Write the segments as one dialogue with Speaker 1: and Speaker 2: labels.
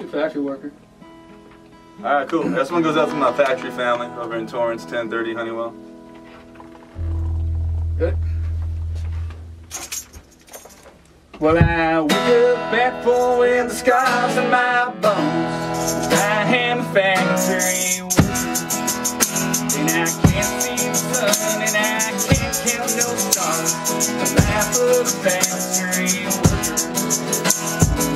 Speaker 1: to factory worker.
Speaker 2: Alright, cool. This one goes out to my factory family over in Torrance, 1030 Honeywell.
Speaker 1: Good. Well, I wake up at 4 in the scars on my bones. I am a factory worker, and I can't see the sun, and I can't count no stars. The life of a factory worker.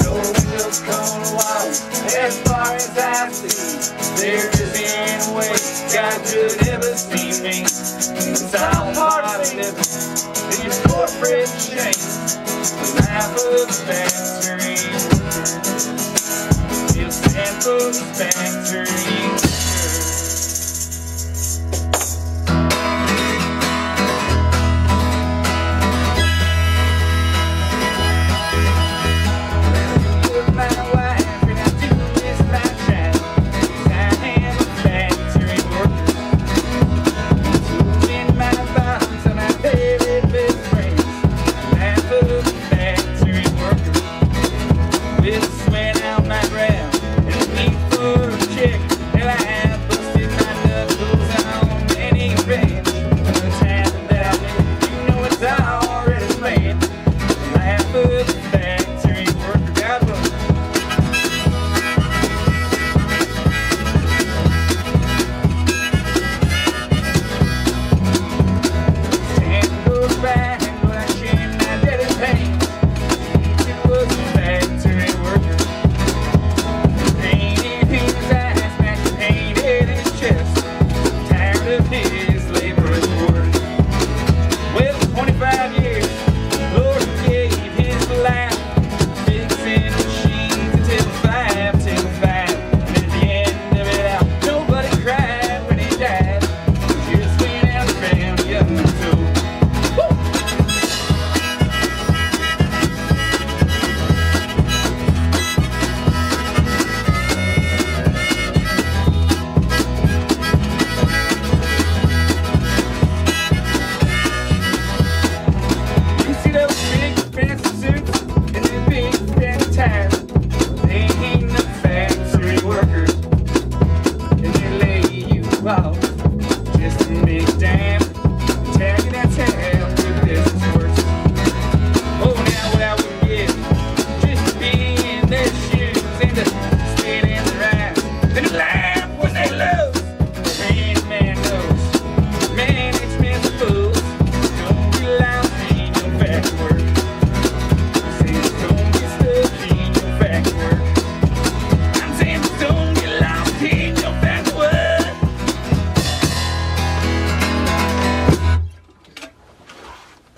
Speaker 1: No windows, cold walls, as far as I see. There isn't a way God could ever see me. It's all part of living in your corporate shame. The life of a factory worker. It's stand for the factory worker.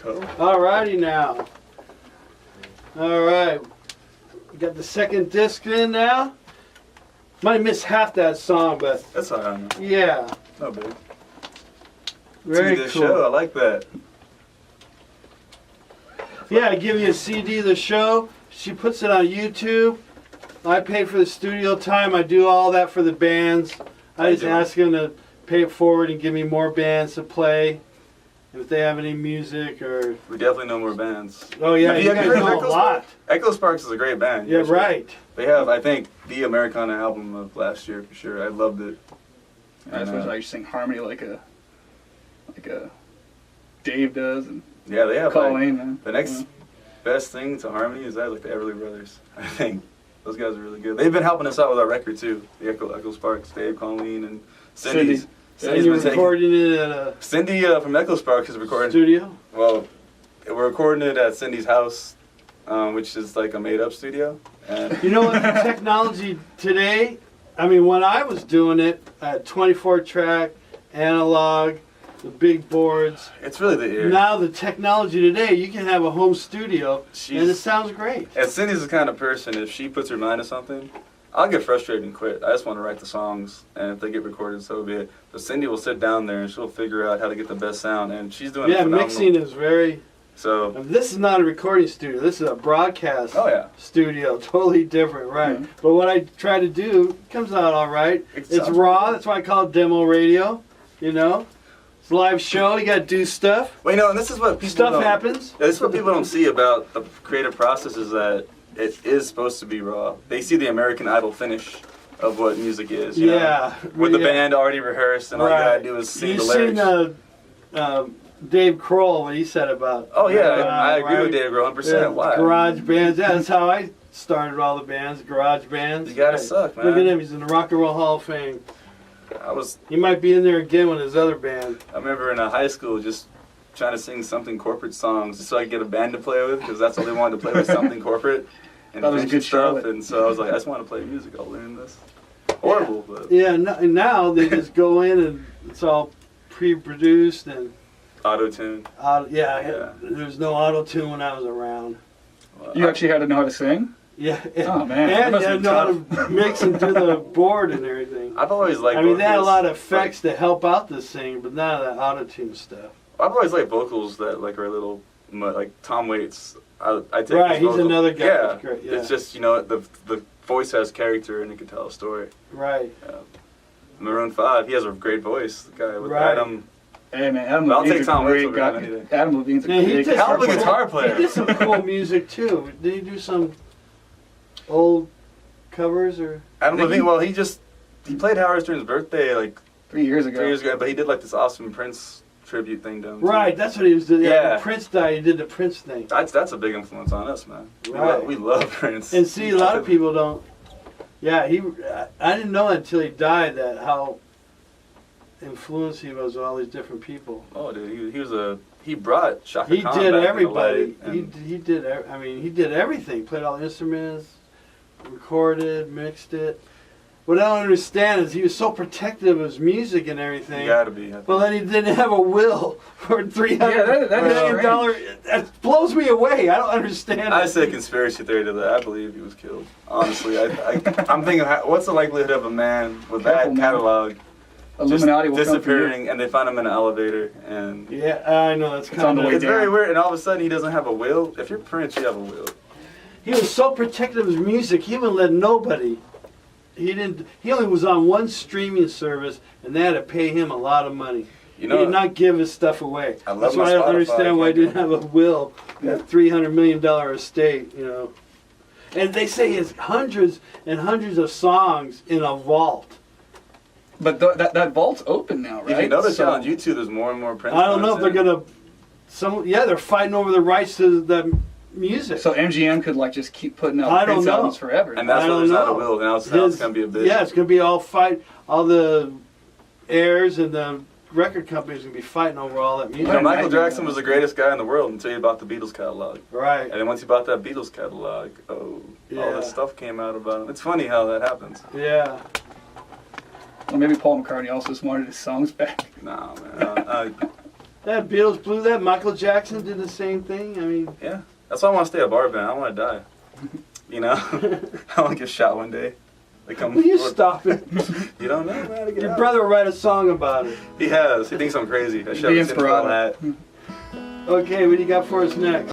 Speaker 3: Alrighty now. Alright. We got the second disc in now. Might miss half that song, but
Speaker 2: That's all right.
Speaker 3: yeah.
Speaker 2: No big.
Speaker 3: Very
Speaker 2: Good
Speaker 3: cool.
Speaker 2: show. I like that.
Speaker 3: Yeah, I give you a CD of the show. She puts it on YouTube. I pay for the studio time. I do all that for the bands. I just ask them to pay it forward and give me more bands to play. If they have any music or...
Speaker 2: We definitely know more bands.
Speaker 3: Oh yeah,
Speaker 2: Have
Speaker 3: you
Speaker 2: you
Speaker 3: guys
Speaker 2: heard
Speaker 3: know
Speaker 2: of
Speaker 3: a lot.
Speaker 2: Echo Sparks is a great band.
Speaker 3: Yeah, right.
Speaker 2: They have, I think, the Americana album of last year for sure. I loved it.
Speaker 1: I suppose I sing harmony like a Dave does, and
Speaker 2: Yeah, they have
Speaker 1: Colleen.
Speaker 2: like, the next best thing to harmony is that like the Everly Brothers. I think those guys are really good. They've been helping us out with our record too. The Echo Sparks, Dave, Colleen, and Cindy's.
Speaker 3: And you're recording it at a
Speaker 2: Cindy from Echo Sparks is recording.
Speaker 3: studio?
Speaker 2: Well, we're recording it at Cindy's house, which is like a made-up studio. And
Speaker 3: You know what, the technology today, I mean, when I was doing it, at 24-track, analog, the big boards.
Speaker 2: it's really the ear.
Speaker 3: Now the technology today, you can have a home studio, and it sounds great.
Speaker 2: And Cindy's the kind of person, if she puts her mind to something, I'll get frustrated and quit. I just want to write the songs, and if they get recorded, so be it. But Cindy will sit down there, and she'll figure out how to get the best sound, and she's doing
Speaker 3: Yeah,
Speaker 2: phenomenal.
Speaker 3: mixing is very...
Speaker 2: So,
Speaker 3: This is not a recording studio. This is a broadcast
Speaker 2: oh yeah.
Speaker 3: studio. Totally different, right?
Speaker 1: Mhm.
Speaker 3: But what I try to do comes out all right.
Speaker 2: It
Speaker 3: It's
Speaker 2: sounds-
Speaker 3: raw. That's why I call it demo radio. You know, it's a live show. You got to do stuff.
Speaker 2: Well, you know, and this is what people
Speaker 3: Stuff
Speaker 2: don't,
Speaker 3: happens.
Speaker 2: This is what people don't see about the creative process is that it is supposed to be raw. They see the American Idol finish of what music is. You
Speaker 3: Yeah.
Speaker 2: know? With the band already rehearsed, and all you gotta do is sing the lyrics.
Speaker 3: You've seen Dave Kroll, what he said about.
Speaker 2: Oh yeah, I agree with Dave Grohl 100%. Why?
Speaker 3: Garage bands. Yeah, that's how I started all the bands. Garage bands.
Speaker 2: You gotta suck, man.
Speaker 3: Look at him. He's in the Rock and Roll Hall of Fame. He might be in there again with his other band.
Speaker 2: I remember in high school just trying to sing something corporate songs just so I could get a band to play with, because that's all they wanted to play was something corporate and
Speaker 4: that was a good
Speaker 2: stuff. And so I was like, I just want to play music. I'll learn this. Horrible, but
Speaker 3: yeah. Now they just go in and it's all pre-produced and
Speaker 2: auto-tune.
Speaker 3: There's no auto-tune when I was around.
Speaker 4: You actually had to know how to sing?
Speaker 3: Yeah.
Speaker 4: Oh man.
Speaker 3: And you had to know how to mix and do the board and everything.
Speaker 2: I've always liked.
Speaker 3: I mean, they had a lot of effects to help out the singing, but none of that auto-tune stuff.
Speaker 2: I've always liked vocals that are a little like Tom Waits. I take
Speaker 3: right,
Speaker 2: his
Speaker 3: he's another guy.
Speaker 2: Yeah.
Speaker 3: Great,
Speaker 2: It's just the voice has character and it can tell a story.
Speaker 3: Right.
Speaker 2: Maroon 5, he has a great voice. The guy with
Speaker 3: Right.
Speaker 2: Adam.
Speaker 4: Hey man, Adam
Speaker 2: I'll
Speaker 4: Levine's
Speaker 2: take Tom Waits over him
Speaker 4: guy.
Speaker 2: any day.
Speaker 4: Adam Levine's a
Speaker 3: Yeah, he
Speaker 4: great
Speaker 3: did
Speaker 2: Hell of a
Speaker 3: some
Speaker 2: guitar
Speaker 3: cool-
Speaker 2: player.
Speaker 3: He did some cool music too. Did he do some old covers or?
Speaker 2: Adam Levine, well, he played Howard Stern's birthday like
Speaker 4: 3 years ago.
Speaker 2: 3 years ago, but he did like this awesome Prince tribute thing down.
Speaker 3: Right, that's what he was doing.
Speaker 2: Yeah.
Speaker 3: When Prince died, he did the Prince thing.
Speaker 2: That's a big influence on us, man.
Speaker 3: Right.
Speaker 2: We love Prince.
Speaker 3: And see, a lot of people don't. Yeah, I didn't know until he died that how influenced he was with all these different people.
Speaker 2: Oh, dude, he brought Shaka
Speaker 3: He
Speaker 2: Khan
Speaker 3: did
Speaker 2: back
Speaker 3: everybody.
Speaker 2: into life, and
Speaker 3: He did. I mean, he did everything. Played all the instruments, recorded, mixed it. What I don't understand is he was so protective of his music and everything.
Speaker 2: You gotta be.
Speaker 3: Well, then he didn't have a will for $300
Speaker 4: that is
Speaker 3: million dollars. That blows me away. I don't understand.
Speaker 2: I
Speaker 3: it.
Speaker 2: say conspiracy theory to that. I believe he was killed. Honestly, I'm thinking, what's the likelihood of a man with that catalog
Speaker 4: Illuminati
Speaker 2: just
Speaker 4: will
Speaker 2: disappearing, and they find him in an elevator, and
Speaker 3: Yeah, I know that's
Speaker 4: on the
Speaker 3: kind
Speaker 4: way
Speaker 2: it's
Speaker 3: of.
Speaker 4: down.
Speaker 2: very weird. And all of a sudden, he doesn't have a will. If you're Prince, you have a will.
Speaker 3: He was so protective of his music. He wouldn't let nobody. He didn't. He only was on one streaming service, and they had to pay him a lot of money.
Speaker 2: You
Speaker 3: He
Speaker 2: know,
Speaker 3: did not give his stuff away.
Speaker 2: I love
Speaker 3: That's
Speaker 2: my
Speaker 3: why I don't
Speaker 2: Spotify.
Speaker 3: understand why he didn't have a will.
Speaker 4: Yeah.
Speaker 3: A $300 million estate, you know. And they say he has hundreds and hundreds of songs in a vault.
Speaker 4: But that vault's open now, right?
Speaker 2: if you notice
Speaker 4: So-
Speaker 2: on YouTube, there's more and more Prince.
Speaker 3: I don't know if they're
Speaker 2: content.
Speaker 3: gonna. They're fighting over the rights to the music.
Speaker 4: So MGM could like just keep putting out
Speaker 3: I don't
Speaker 4: Prince
Speaker 3: know.
Speaker 4: albums forever.
Speaker 2: And that's
Speaker 3: I
Speaker 2: why there's
Speaker 3: don't
Speaker 2: not a
Speaker 3: know.
Speaker 2: will. Now it's gonna be a big.
Speaker 3: Yeah, it's gonna be all the heirs and the record companies gonna be fighting over all that music.
Speaker 2: You know, Michael Jackson was the greatest guy in the world until he bought the Beatles catalog.
Speaker 3: Right.
Speaker 2: And then once he bought that Beatles catalog, all
Speaker 3: Yeah.
Speaker 2: this stuff came out about him. It's funny how that happens.
Speaker 3: Yeah.
Speaker 4: Well, maybe Paul McCartney also just wanted his songs back.
Speaker 2: Nah, man.
Speaker 3: That Beatles blew that. Michael Jackson did the same thing. I mean,
Speaker 2: Yeah. That's why I want to stay a bar band. I don't want to die. You know? I want to get shot one day. They come
Speaker 3: will you
Speaker 2: forward.
Speaker 3: stop it?
Speaker 2: You don't know, man. To get
Speaker 3: Your
Speaker 2: out.
Speaker 3: brother will write a song about it.
Speaker 2: He has. He thinks I'm crazy. I should
Speaker 4: The
Speaker 2: have seen
Speaker 4: Inspirato.
Speaker 2: that.
Speaker 3: Okay, what do you got for us next?